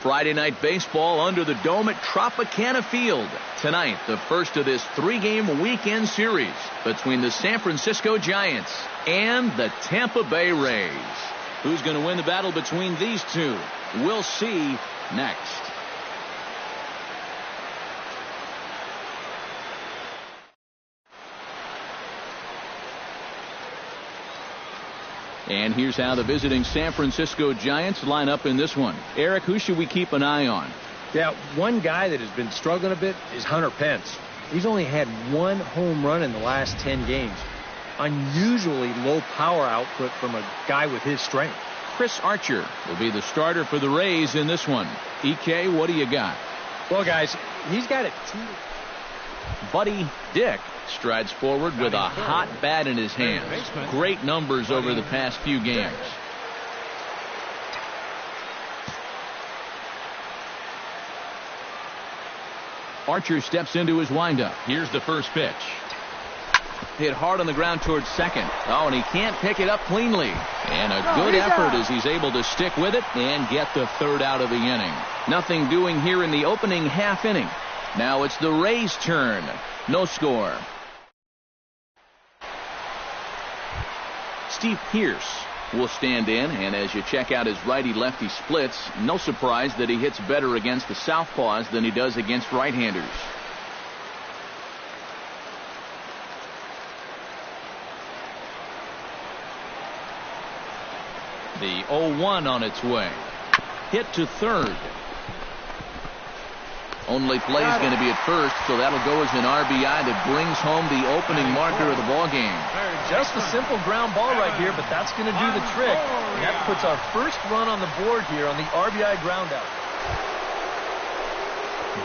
Friday night baseball under the dome at Tropicana Field. Tonight, the first of this 3-game weekend series between the San Francisco Giants and the Tampa Bay Rays. Who's going to win the battle between these two? We'll see next. And here's how the visiting San Francisco Giants line up in this one. Eric, who should we keep an eye on? Yeah, one guy that has been struggling a bit is Hunter Pence. He's only had 1 home run in the last 10 games. Unusually low power output from a guy with his strength. Chris Archer will be the starter for the Rays in this one. EK, what do you got? Well, guys, he's got it. Buddy Dick strides forward with a hot bat in his hands. Great numbers over the past few games. Archer steps into his windup. Here's the first pitch. Hit hard on the ground towards second. Oh, and he can't pick it up cleanly. And a good effort as he's able to stick with it and get the third out of the inning. Nothing doing here in the opening half inning. Now it's the Rays' turn. No score. Steve Pearce will stand in, and as you check out his righty-lefty splits, no surprise that he hits better against the southpaws than he does against right-handers. The 0-1 on its way. Hit to third. Only play is going to be at first, so that'll go as an RBI that brings home the opening marker of the ball game. Just a simple ground ball right here, but that's going to do the trick. And that puts our first run on the board here on the RBI groundout.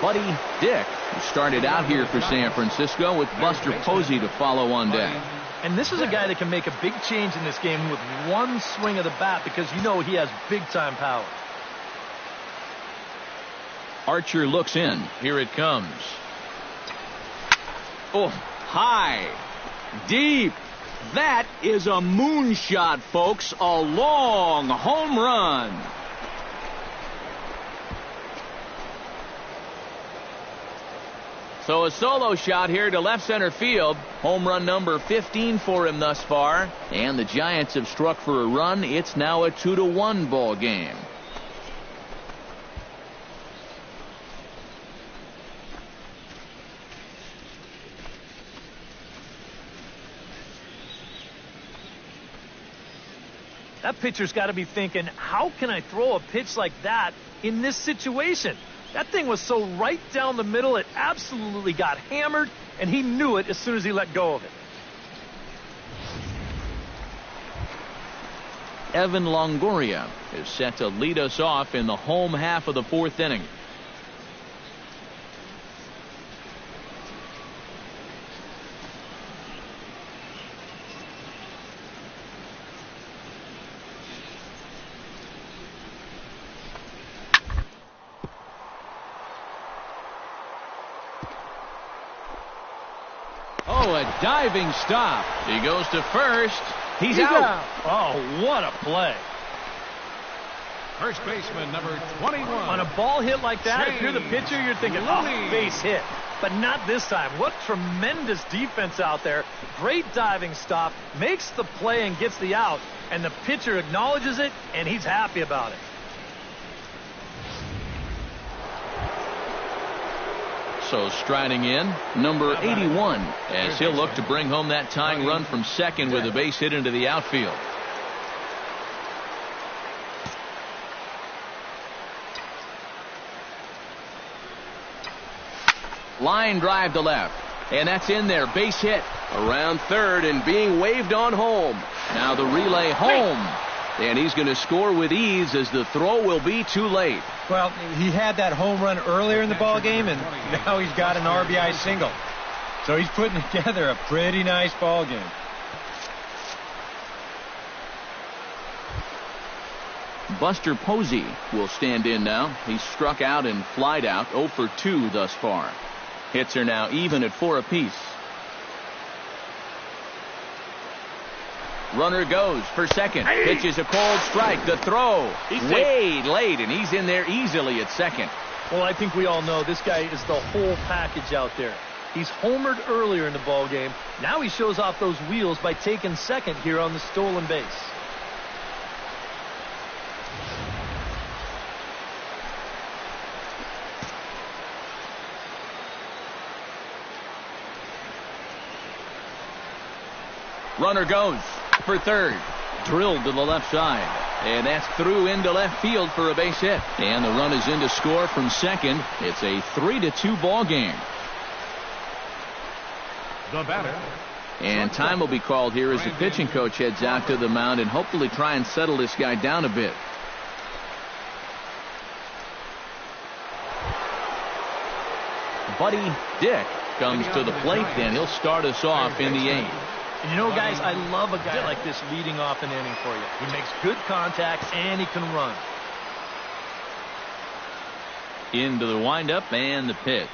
Buddy Dick, who started out here for San Francisco with Buster Posey to follow on deck. And this is a guy that can make a big change in this game with one swing of the bat because you know he has big-time power. Archer looks in. Here it comes. Oh, high. Deep. That is a moonshot, folks. A long home run. So a solo shot here to left center field. Home run number 15 for him thus far. And the Giants have struck for a run. It's now a 2-1 ball game. That pitcher's got to be thinking, how can I throw a pitch like that in this situation? That thing was so right down the middle, it absolutely got hammered, and he knew it as soon as he let go of it. Evan Longoria is set to lead us off in the home half of the 4th inning. Oh, a diving stop. He goes to first. He's out. Oh, what a play. First baseman number 21. On a ball hit like that, if you're the pitcher, you're thinking, oh, base hit. But not this time. What tremendous defense out there. Great diving stop. Makes the play and gets the out. And the pitcher acknowledges it, and he's happy about it. So striding in, number 81, as he'll look to bring home that tying run from second with a base hit into the outfield. Line drive to left, and that's in there. Base hit around third and being waved on home. Now the relay home, and he's going to score with ease as the throw will be too late. Well, he had that home run earlier in the ball game, and now he's got an RBI single. So he's putting together a pretty nice ball game. Buster Posey will stand in now. He's struck out and flied out, 0 for 2 thus far. Hits are now even at 4 apiece. Runner goes for second. Pitches a cold strike. The throw way late, and he's in there easily at second. Well, I think we all know this guy is the whole package out there. He's homered earlier in the ball game. Now he shows off those wheels by taking second here on the stolen base. Runner goes for third. Drilled to the left side. And that's through into left field for a base hit. And the run is in to score from second. It's a 3-2 ball game. The batter. And time will be called here as the pitching coach heads out to the mound and hopefully try and settle this guy down a bit. Buddy Dick comes to the plate, and he'll start us off in the 8th. And you know, guys, I love a guy like this leading off an inning for you. He makes good contact, and he can run. Into the windup and the pitch.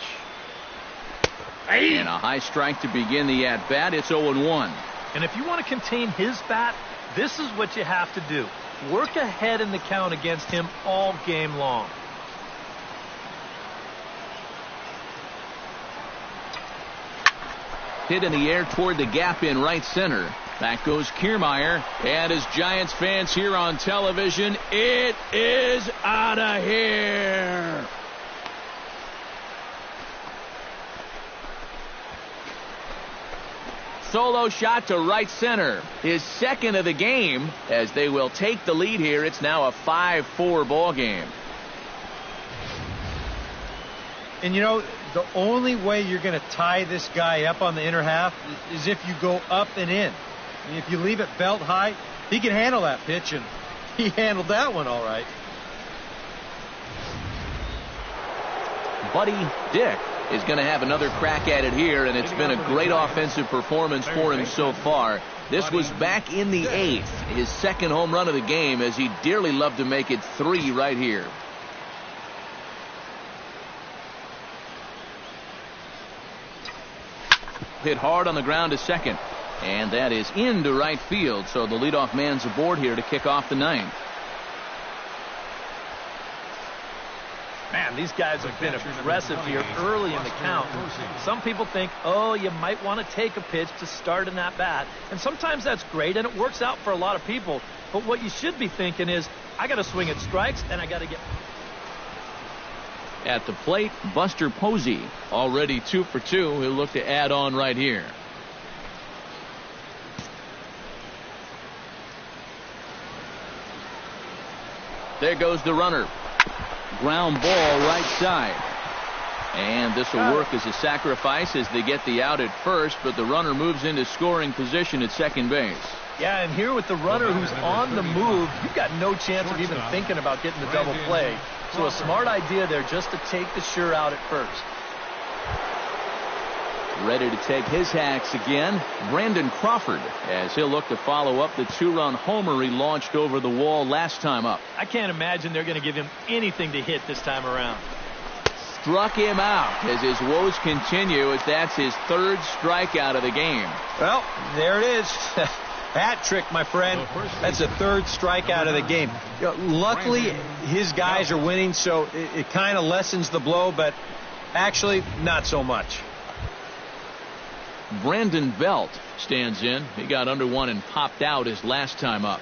And a high strike to begin the at-bat. It's 0-1. And if you want to contain his bat, this is what you have to do. Work ahead in the count against him all game long. Hit in the air toward the gap in right center. Back goes Kiermaier. And as Giants fans here on television, it is out of here. Solo shot to right center. His second of the game as they will take the lead here. It's now a 5-4 ball game. And you know, the only way you're going to tie this guy up on the inner half is if you go up and in. And if you leave it belt high, he can handle that pitch, and he handled that one all right. Buddy Dick is going to have another crack at it here, and it's been a great offensive performance for him so far. This was back in the 8th, his second home run of the game, as he dearly loved to make it 3 right here. Hit hard on the ground to second, and that is into right field, so the leadoff man's aboard here to kick off the 9th. Man, these guys have been aggressive here early in the count. Some people think, oh, you might want to take a pitch to start in that bat. And sometimes that's great, and it works out for a lot of people. But what you should be thinking is, I got to swing at strikes, and I got to get... At the plate, Buster Posey, already 2 for 2. He'll look to add on right here. There goes the runner. Ground ball right side. And this will work as a sacrifice as they get the out at first, but the runner moves into scoring position at second base. Yeah, and here with the runner who's on the move, you've got no chance of even thinking about getting the double play. So a smart idea there just to take the sure out at first. Ready to take his hacks again, Brandon Crawford, as he'll look to follow up the 2-run homer he launched over the wall last time up. I can't imagine they're going to give him anything to hit this time around. Struck him out as his woes continue, as that's his 3rd strikeout of the game. Well, there it is. Hat trick, my friend. That's a 3rd strikeout of the game. You know, luckily, his guys are winning, so it kind of lessens the blow, but actually, not so much. Brandon Belt stands in. He got under one and popped out his last time up.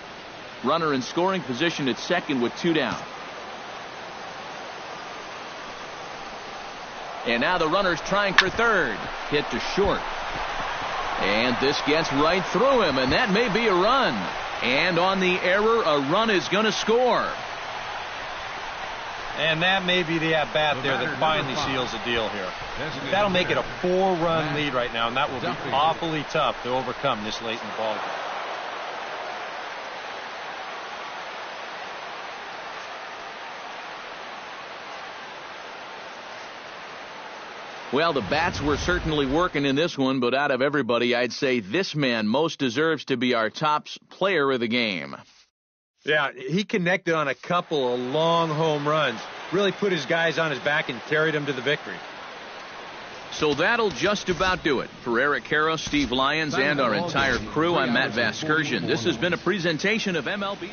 Runner in scoring position at second with 2 down. And now the runner's trying for third. Hit to short. And this gets right through him, and that may be a run. And on the error, a run is going to score. And that may be the at-bat there that finally seals the deal here. That'll make it a 4-run lead right now, and that will be awfully tough to overcome this late in the ball game. Well, the bats were certainly working in this one, but out of everybody, I'd say this man most deserves to be our top player of the game. Yeah, he connected on a couple of long home runs. Really put his guys on his back and carried them to the victory. So that'll just about do it. For Eric Karros, Steve Lyons, and our entire crew, I'm Matt Vasgersian. This has been a presentation of MLB.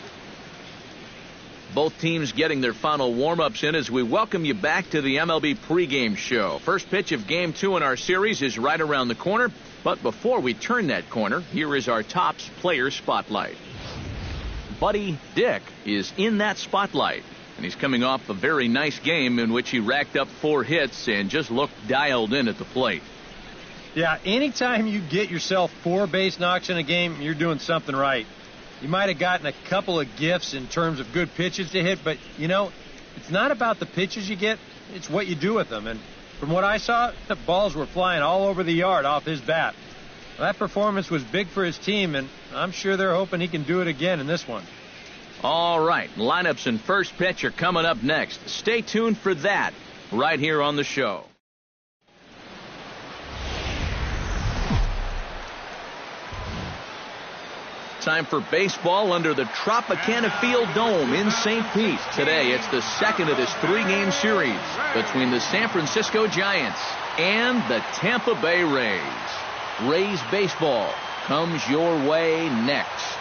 Both teams getting their final warm-ups in as we welcome you back to the MLB pregame show. First pitch of Game 2 in our series is right around the corner. But before we turn that corner, here is our Topps player spotlight. Buddy Dick is in that spotlight. And he's coming off a very nice game in which he racked up 4 hits and just looked dialed in at the plate. Yeah, anytime you get yourself 4 base knocks in a game, you're doing something right. You might have gotten a couple of gifts in terms of good pitches to hit, but, you know, it's not about the pitches you get, it's what you do with them. And from what I saw, the balls were flying all over the yard off his bat. That performance was big for his team, and I'm sure they're hoping he can do it again in this one. All right, lineups and first pitch are coming up next. Stay tuned for that right here on the show. Time for baseball under the Tropicana Field Dome in St. Pete. Today, it's the second of this 3-game series between the San Francisco Giants and the Tampa Bay Rays. Rays baseball comes your way next.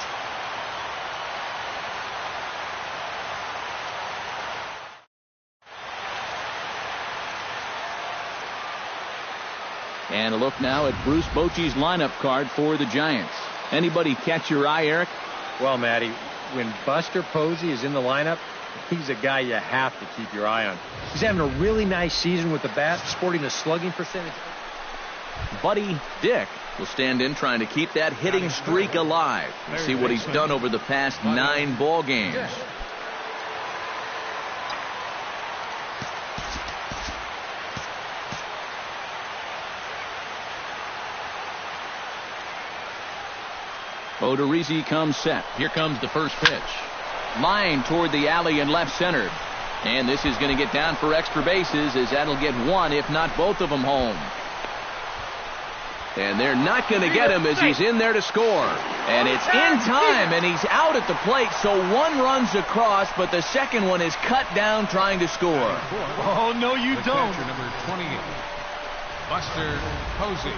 And a look now at Bruce Bochy's lineup card for the Giants. Anybody catch your eye, Eric? Well, Matty, when Buster Posey is in the lineup, he's a guy you have to keep your eye on. He's having a really nice season with the bat, sporting a slugging percentage. Buddy Dick will stand in trying to keep that hitting streak alive. We'll see what he's done over the past 9 ball games. Odorizzi comes set. Here comes the first pitch. Line toward the alley in left center. And this is going to get down for extra bases as that'll get 1, if not both of them home. And they're not going to get him as he's in there to score. And it's in time, and he's out at the plate, so 1 runs across, but the second one is cut down trying to score. Oh, no, you don't. Catcher number 28, Buster Posey.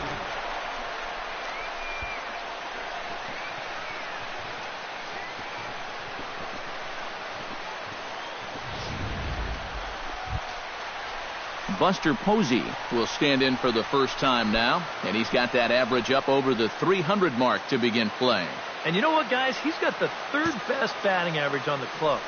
Buster Posey will stand in for the first time now, and he's got that average up over the 300 mark to begin play. And you know what, guys? He's got the 3rd best batting average on the club.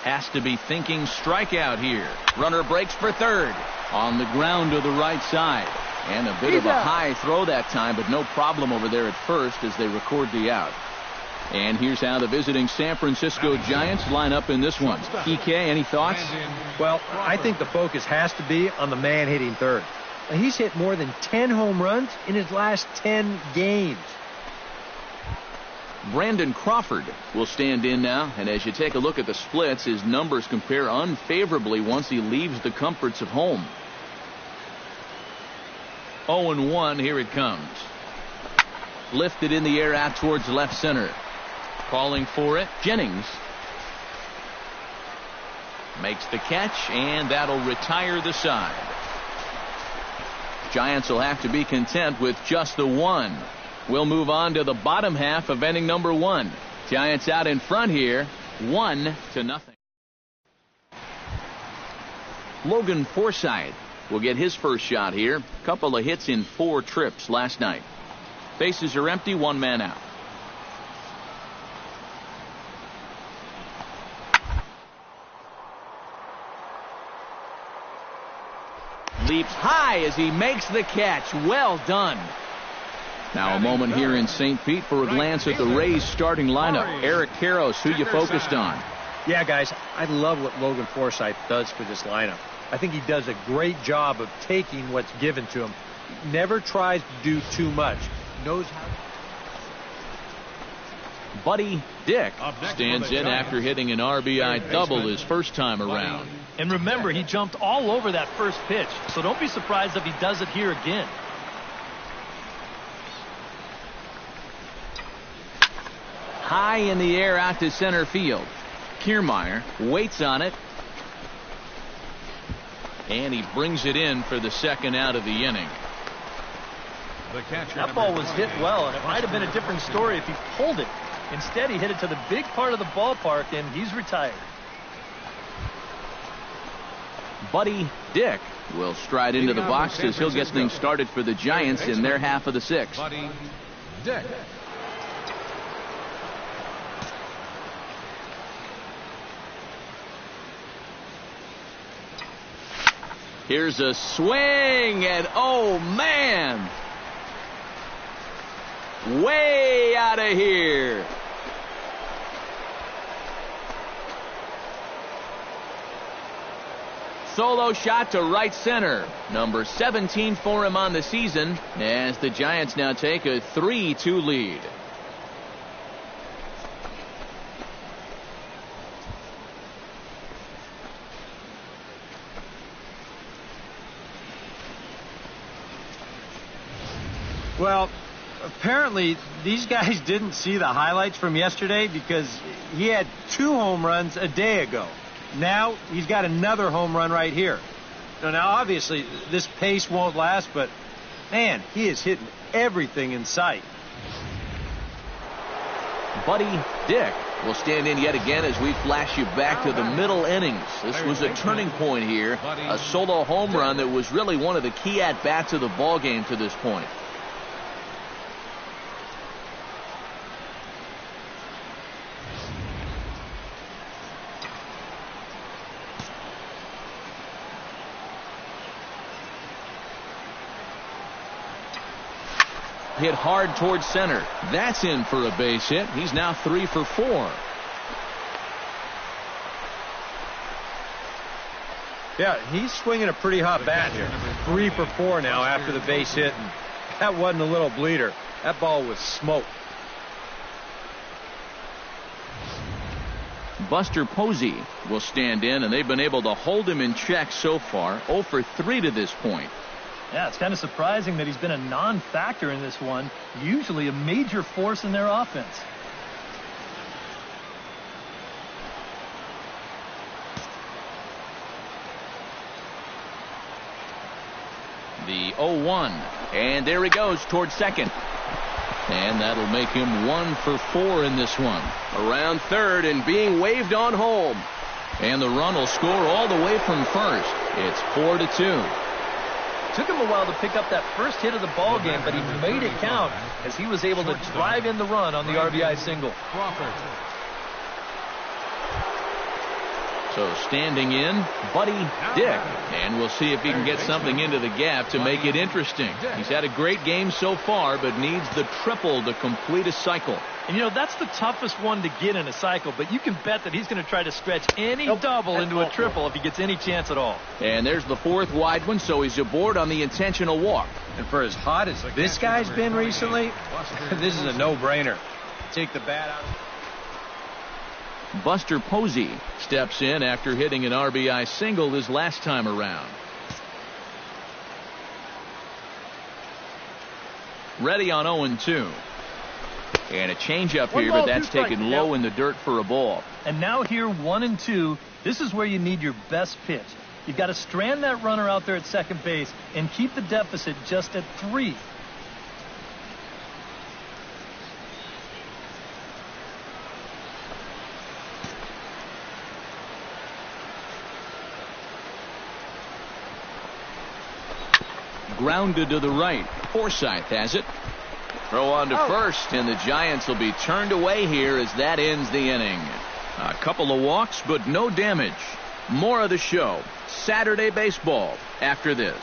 Has to be thinking strikeout here. Runner breaks for 3rd. On the ground to the right side. And a bit of a high throw that time, but no problem over there at first as they record the out. And here's how the visiting San Francisco Giants line up in this one. EK, any thoughts? Well, I think the focus has to be on the man hitting 3rd. Now, he's hit more than 10 home runs in his last 10 games. Brandon Crawford will stand in now, and as you take a look at the splits, his numbers compare unfavorably once he leaves the comforts of home. 0-1, here it comes. Lifted in the air out towards left center. Calling for it, Jennings. Makes the catch, and that'll retire the side. Giants will have to be content with just the 1. We'll move on to the bottom half of inning number 1. Giants out in front here, 1-0. Logan Forsythe will get his first shot here. Couple of hits in 4 trips last night. Bases are empty, 1 man out. Leaps high as he makes the catch. Well done. Now a moment here in St. Pete for a glance at the Rays starting lineup. Eric Karros, who you focused on? Yeah, guys, I love what Logan Forsythe does for this lineup. I think he does a great job of taking what's given to him. Never tries to do too much. Knows how. Buddy Dick stands in after hitting an RBI double his first time around. And remember, he jumped all over that first pitch, so don't be surprised if he does it here again. High in the air out to center field. Kiermaier waits on it. And he brings it in for the second out of the inning. That ball was hit well, and it might have been a different story if he pulled it. Instead, he hit it to the big part of the ballpark, and he's retired. Buddy Dick will stride into the box as he'll get things started for the Giants in their half of the sixth. Buddy Dick. Here's a swing, and oh man, way out of here. Solo shot to right center. Number 17 for him on the season as the Giants now take a 3-2 lead. Well, apparently these guys didn't see the highlights from yesterday because he had 2 home runs a day ago. Now he's got another home run right here. Now obviously this pace won't last, but man, he is hitting everything in sight. Buddy Dick will stand in yet again as we flash you back to the middle innings. This was a turning point here, a solo home run that was really one of the key at-bats of the ballgame to this point. Hit hard towards center. That's in for a base hit. He's now 3 for 4. Yeah, he's swinging a pretty hot bat here. 3 for 4 now after the base hit. And that wasn't a little bleeder. That ball was smoke. Buster Posey will stand in, and they've been able to hold him in check so far. 0 for 3 to this point. Yeah, it's kind of surprising that he's been a non-factor in this one. Usually a major force in their offense. The 0-1. And there he goes towards second. And that'll make him 1 for 4 in this one. Around third and being waved on home. And the run will score all the way from first. It's 4-2. Took him a while to pick up that first hit of the ball game, but he made it count as he was able to drive in the run on the RBI single. So standing in, Buddy Dick. And we'll see if he can get something into the gap to make it interesting. He's had a great game so far, but needs the triple to complete a cycle. And, you know, that's the toughest one to get in a cycle, but you can bet that he's going to try to stretch any double into a triple if he gets any chance at all. And there's the 4th wide one, so he's aboard on the intentional walk. And for as hot as this guy's been recently, this is a no-brainer. Take the bat out. Buster Posey steps in after hitting an RBI single his last time around. Ready on 0-2. And a changeup here, but that's taken low in the dirt for a ball. And now here 1-2. This is where you need your best pitch. You've got to strand that runner out there at second base and keep the deficit just at 3. Grounded to the right. Forsythe has it. Throw on to first, and the Giants will be turned away here as that ends the inning. A couple of walks, but no damage. More of the show. Saturday baseball after this.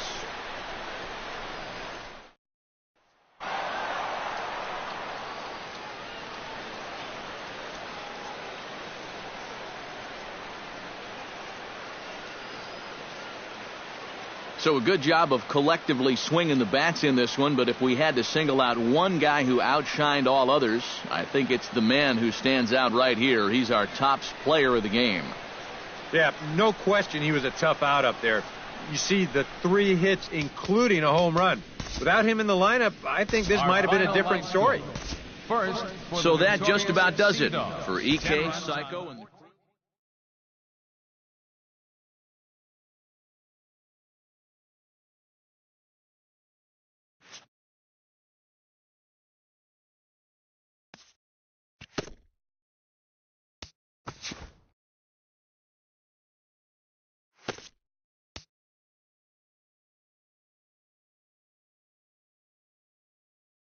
So a good job of collectively swinging the bats in this one, but if we had to single out one guy who outshined all others, I think it's the man who stands out right here. He's our top player of the game. Yeah, no question he was a tough out up there. You see the 3 hits, including a home run. Without him in the lineup, I think this might have been a different story. So that just about does it for EK, Psycho, and